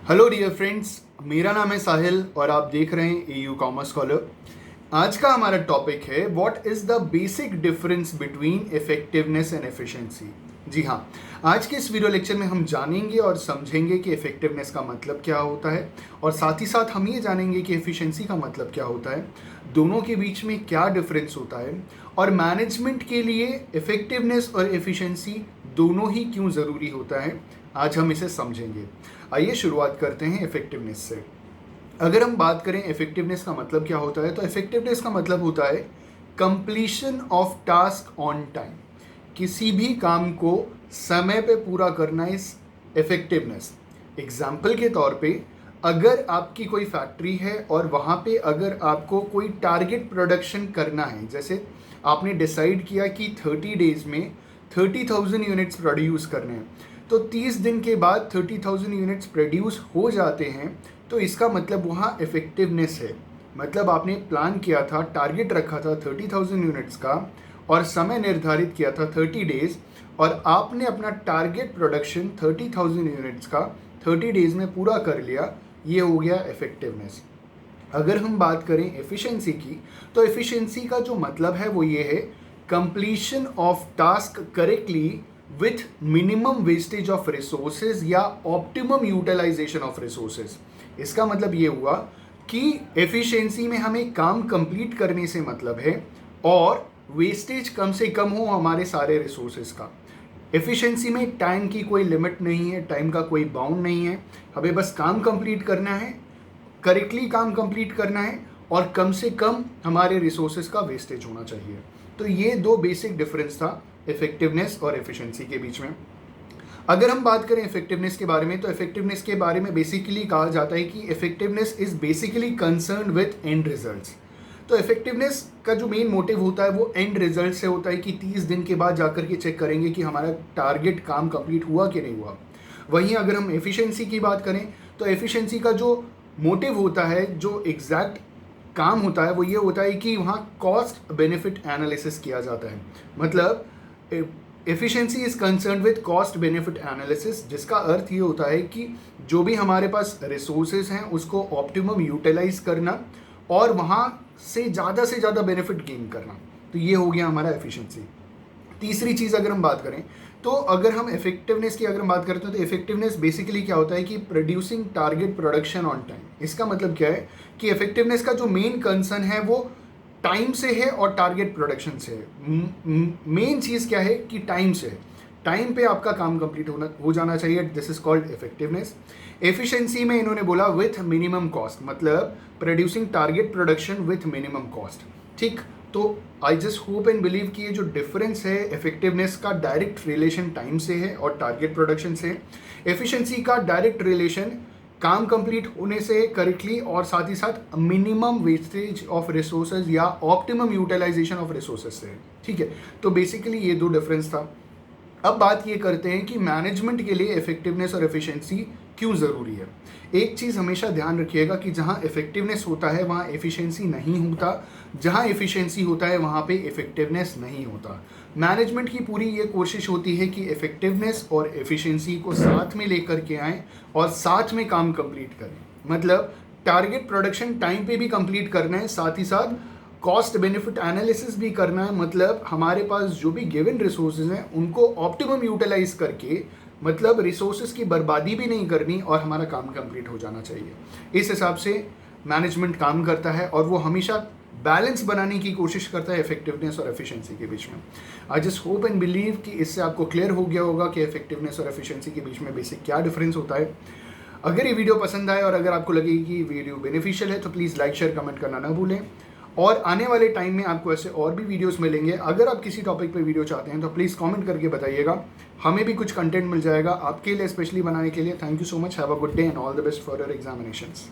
Hello dear friends, मेरा नाम है साहिल और आप देख रहे हैं एयू कॉमर्स स्कॉलर। आज का हमारा टॉपिक है what is the basic difference between effectiveness and efficiency. जी हाँ, आज के इस वीडियो लेक्चर में हम जानेंगे और समझेंगे कि इफेक्टिवनेस का मतलब क्या होता है और साथ ही साथ हम ये जानेंगे कि एफिशिएंसी का मतलब क्या होता है, दोनों के बीच में क्या डिफरेंस होता है और मैनेजमेंट के लिए इफेक्टिवनेस और एफिशिएंसी दोनों ही क्यों ज़रूरी होता है। आज हम इसे समझेंगे। आइए शुरुआत करते हैं इफेक्टिवनेस से। अगर हम बात करें इफेक्टिवनेस का मतलब क्या होता है, तो इफेक्टिवनेस का मतलब होता है completion of task on time. किसी भी काम को समय पे पूरा करना इस इफेक्टिवनेस। एग्जाम्पल के तौर पे, अगर आपकी कोई फैक्ट्री है और वहाँ पे अगर आपको कोई टारगेट प्रोडक्शन करना है, जैसे आपने डिसाइड किया कि 30 डेज में 30,000 यूनिट्स प्रोड्यूस करने हैं, तो 30 दिन के बाद 30,000 यूनिट्स प्रोड्यूस हो जाते हैं, तो इसका मतलब वहाँ इफेक्टिवनेस है। मतलब आपने प्लान किया था, टारगेट रखा था 30,000 यूनिट्स का और समय निर्धारित किया था 30 डेज, और आपने अपना टारगेट प्रोडक्शन 30,000 यूनिट्स का 30 डेज में पूरा कर लिया। ये हो गया इफेक्टिवनेस। अगर हम बात करें एफिशिएंसी की, तो एफिशिएंसी का जो मतलब है वो ये है completion of task correctly with minimum wastage of resources या ऑप्टिमम यूटिलाइजेशन ऑफ रिसोर्सेज। इसका मतलब ये हुआ कि एफिशिएंसी में हमें काम कंप्लीट करने से मतलब है और वेस्टेज कम से कम हो हमारे सारे रिसोर्सेज का। एफिशिएंसी में टाइम की कोई लिमिट नहीं है, टाइम का कोई बाउंड नहीं है, हमें बस काम कंप्लीट करना है, करेक्टली काम कंप्लीट करना है और कम से कम हमारे रिसोर्सेज का वेस्टेज होना चाहिए। तो ये दो बेसिक डिफरेंस था इफेक्टिवनेस और एफिशिएंसी के बीच में। अगर हम बात करें इफेक्टिवनेस के बारे में, तो इफेक्टिवनेस के बारे में बेसिकली कहा जाता है कि effectiveness is basically concern with and results. तो इफेक्टिवनेस का जो मेन मोटिव होता है वो एंड रिजल्ट से होता है कि 30 दिन के बाद जाकर के चेक करेंगे कि हमारा टारगेट काम कंप्लीट हुआ कि नहीं हुआ। वहीं अगर हम एफिशिएंसी की बात करें, तो एफिशिएंसी का जो मोटिव होता है, जो एग्जैक्ट काम होता है, वो ये होता है कि वहाँ कॉस्ट बेनिफिट एनालिसिस किया जाता है। मतलब efficiency is concern with cost benefit analysis, जिसका अर्थ ये होता है कि जो भी हमारे पास रिसोर्सेज हैं उसको ऑप्टिमम यूटिलाइज करना और वहाँ से ज़्यादा बेनिफिट गेन करना। तो ये हो गया हमारा एफिशिएंसी। तीसरी चीज़ अगर हम बात करें, तो अगर हम इफेक्टिवनेस की अगर हम बात करते हैं, तो इफेक्टिवनेस बेसिकली क्या होता है कि producing target production on time. इसका मतलब क्या है कि इफेक्टिवनेस का जो मेन कंसर्न है वो टाइम से है और टारगेट प्रोडक्शन से है। मेन चीज़ क्या है कि टाइम से है, टाइम पे आपका काम कंप्लीट हो जाना चाहिए। This is called effectiveness. Efficiency में इन्होंने बोला विथ मिनिमम कॉस्ट, मतलब producing target production with minimum cost. ठीक, तो I just hope and believe कि ये जो डिफरेंस है इफेक्टिवनेस का डायरेक्ट रिलेशन टाइम से है और टारगेट प्रोडक्शन से। एफिशिएंसी का डायरेक्ट रिलेशन काम कंप्लीट होने से करेक्टली और साथ ही साथ मिनिमम वेस्टेज ऑफ रिसोर्सेज या ऑप्टिमम यूटिलाइजेशन ऑफ रिसोर्सेज से है। ठीक है, तो बेसिकली ये दो डिफरेंस था। अब बात ये करते हैं कि मैनेजमेंट के लिए इफेक्टिवनेस और एफिशिएंसी क्यों ज़रूरी है। एक चीज़ हमेशा ध्यान रखिएगा कि जहाँ इफेक्टिवनेस होता है वहाँ एफिशिएंसी नहीं होता, जहाँ एफिशिएंसी होता है वहाँ पे इफेक्टिवनेस नहीं होता। मैनेजमेंट की पूरी ये कोशिश होती है कि इफेक्टिवनेस और एफिशिएंसी को साथ में लेकर के आएँ और साथ में काम कंप्लीट करें। मतलब टारगेट प्रोडक्शन टाइम पे भी कंप्लीट करना है, साथ ही साथ कॉस्ट बेनिफिट एनालिसिस भी करना है। मतलब हमारे पास जो भी गिवन रिसोर्सेज हैं उनको ऑप्टिमम यूटिलाइज करके, मतलब रिसोर्सेज की बर्बादी भी नहीं करनी और हमारा काम कंप्लीट हो जाना चाहिए। इस हिसाब से मैनेजमेंट काम करता है और वो हमेशा बैलेंस बनाने की कोशिश करता है इफेक्टिवनेस और एफिशिएंसी के बीच में। I just hope and believe कि इससे आपको क्लियर हो गया होगा कि इफेक्टिवनेस और एफिशिएंसी के बीच में बेसिक क्या डिफरेंस होता है। अगर ये वीडियो पसंद आए और अगर आपको लगे कि वीडियो बेनिफिशियल है, तो प्लीज़ लाइक शेयर कमेंट करना ना भूलें। और आने वाले टाइम में आपको ऐसे और भी वीडियोस मिलेंगे। अगर आप किसी टॉपिक पे वीडियो चाहते हैं तो प्लीज़ कमेंट करके बताइएगा, हमें भी कुछ कंटेंट मिल जाएगा आपके लिए स्पेशली बनाने के लिए। Thank you so much, have a good day and all the best for your examinations.